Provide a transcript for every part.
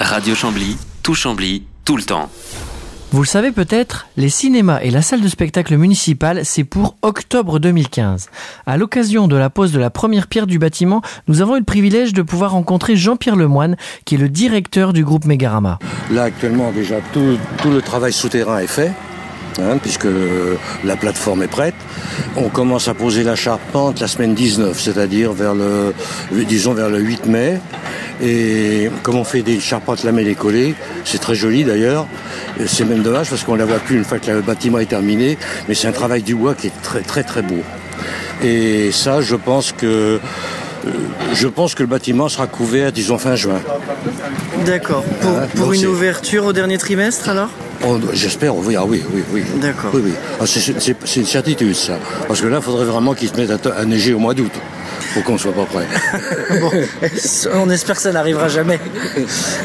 Radio Chambly, tout Chambly, tout le temps. Vous le savez peut-être, les cinémas et la salle de spectacle municipale, c'est pour octobre 2015. À l'occasion de la pose de la première pierre du bâtiment, nous avons eu le privilège de pouvoir rencontrer Jean-Pierre Lemoine, qui est le directeur du groupe Mégarama. Là, actuellement, déjà, tout le travail souterrain est fait, puisque la plateforme est prête. On commence à poser la charpente la semaine 19, c'est-à-dire vers le 8 mai. Et comme on fait des charpentes lamellées collées, c'est très joli d'ailleurs. C'est même dommage parce qu'on ne la voit plus une fois que le bâtiment est terminé, mais c'est un travail du bois qui est très très très beau. Et ça, je pense que le bâtiment sera couvert, disons, fin juin. D'accord. Pour une ouverture au dernier trimestre alors ? J'espère, oui. D'accord. Oui. C'est une certitude ça. Parce que là, il faudrait vraiment qu'il se mette à neiger au mois d'août. Pour qu'on ne soit pas prêt. Bon, on espère que ça n'arrivera jamais.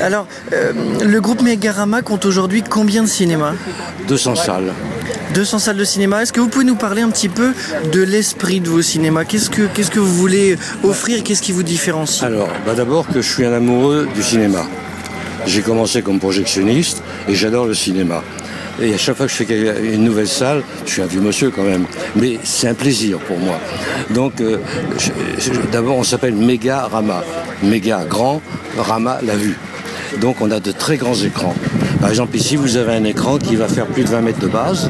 Alors, le groupe Mégarama compte aujourd'hui combien de cinémas ? 200 salles. 200 salles de cinéma. Est-ce que vous pouvez nous parler un petit peu de l'esprit de vos cinémas ? Qu'est-ce que vous voulez offrir ? Qu'est-ce qui vous différencie ? Alors, d'abord que je suis un amoureux du cinéma. J'ai commencé comme projectionniste et j'adore le cinéma. Et à chaque fois que je fais une nouvelle salle, je suis un vieux monsieur quand même, mais c'est un plaisir pour moi. Donc, d'abord, on s'appelle Mégarama. Méga, grand, Rama, la vue. Donc, on a de très grands écrans. Par exemple, ici, vous avez un écran qui va faire plus de 20 mètres de base.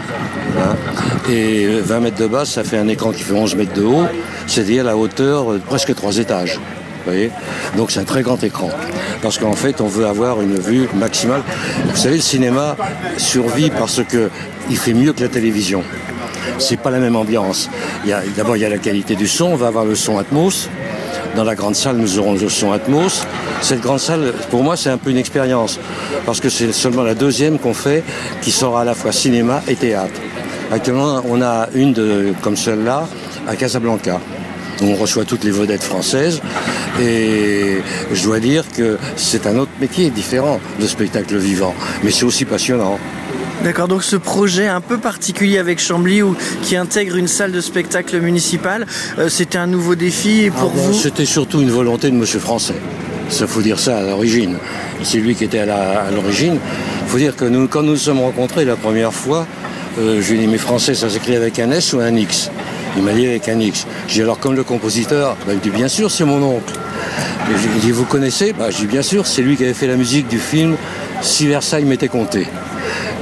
Et 20 mètres de base, ça fait un écran qui fait 11 mètres de haut, c'est-à-dire la hauteur de presque 3 étages. Vous voyez ? Donc c'est un très grand écran. Parce qu'en fait, on veut avoir une vue maximale. Vous savez, le cinéma survit parce que il fait mieux que la télévision. C'est pas la même ambiance. D'abord, il y a la qualité du son. On va avoir le son Atmos. Dans la grande salle, nous aurons le son Atmos. Cette grande salle, pour moi, c'est un peu une expérience. Parce que c'est seulement la deuxième qu'on fait qui sera à la fois cinéma et théâtre. Actuellement, on a une comme celle-là à Casablanca. On reçoit toutes les vedettes françaises et je dois dire que c'est un autre métier différent de spectacle vivant, mais c'est aussi passionnant. D'accord, donc ce projet un peu particulier avec Chambly qui intègre une salle de spectacle municipale, c'était un nouveau défi pour vous ? C'était surtout une volonté de Monsieur Français. Ça faut dire ça à l'origine. C'est lui qui était à l'origine. Il faut dire que quand nous nous sommes rencontrés la première fois, je lui ai dit, mais Français, ça s'écrit avec un S ou un X ? Il m'a dit avec un X. J'ai dit alors comme le compositeur, il me dit bien sûr c'est mon oncle. Il dit vous connaissez ? Je dis bien sûr, c'est lui qui avait fait la musique du film Si Versailles m'était compté.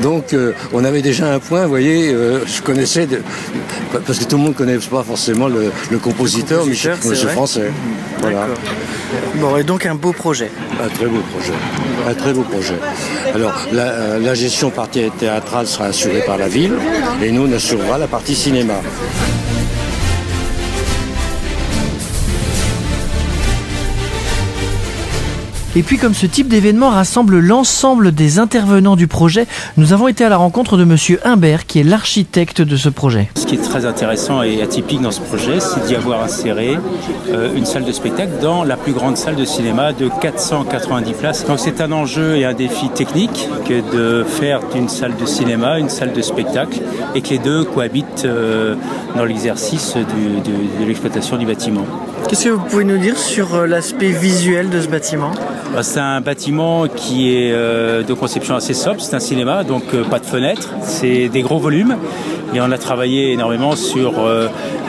Donc on avait déjà un point, vous voyez, je connaissais, parce que tout le monde ne connaît pas forcément le compositeur, Monsieur Français. Voilà. Bon, et donc un beau projet. Un très beau projet. Alors la gestion partie théâtrale sera assurée par la ville et nous on assurera la partie cinéma. Et puis comme ce type d'événement rassemble l'ensemble des intervenants du projet, nous avons été à la rencontre de Monsieur Humbert, qui est l'architecte de ce projet. Ce qui est très intéressant et atypique dans ce projet, c'est d'y avoir inséré une salle de spectacle dans la plus grande salle de cinéma de 490 places. Donc c'est un enjeu et un défi technique que de faire d'une salle de cinéma une salle de spectacle et que les deux cohabitent dans l'exercice de l'exploitation du bâtiment. Qu'est-ce que vous pouvez nous dire sur l'aspect visuel de ce bâtiment ? C'est un bâtiment qui est de conception assez sobre, c'est un cinéma, donc pas de fenêtres, c'est des gros volumes et on a travaillé énormément sur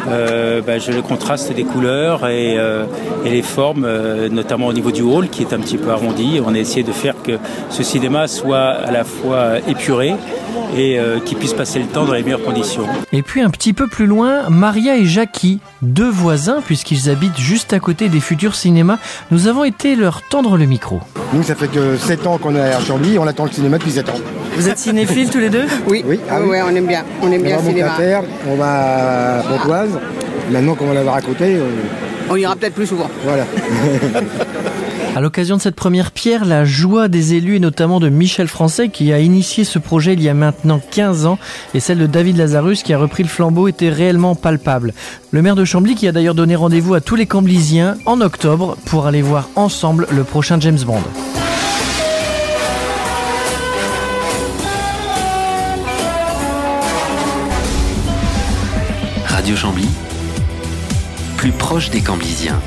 le contraste des couleurs et les formes, notamment au niveau du hall qui est un petit peu arrondi. On a essayé de faire que ce cinéma soit à la fois épuré et qui puisse passer le temps dans les meilleures conditions. Et puis un petit peu plus loin, Maria et Jackie, deux voisins puisqu'ils habitent juste à côté des futurs cinémas, nous avons été leur tendre le micro. Nous, ça fait que 7 ans qu'on est à Chambly, on attend le cinéma depuis 7 ans. Vous êtes cinéphiles tous les deux ? Oui. Oui, on aime bien. On aime bien le cinéma. On va à Pontoise. Maintenant qu'on va l'avoir à côté... On ira peut-être plus souvent. Voilà. À l'occasion de cette première pierre, la joie des élus et notamment de Michel Français qui a initié ce projet il y a maintenant 15 ans et celle de David Lazarus qui a repris le flambeau était réellement palpable. Le maire de Chambly qui a d'ailleurs donné rendez-vous à tous les Camblysiens en octobre pour aller voir ensemble le prochain James Bond. Radio Chambly, plus proche des Camblysiens.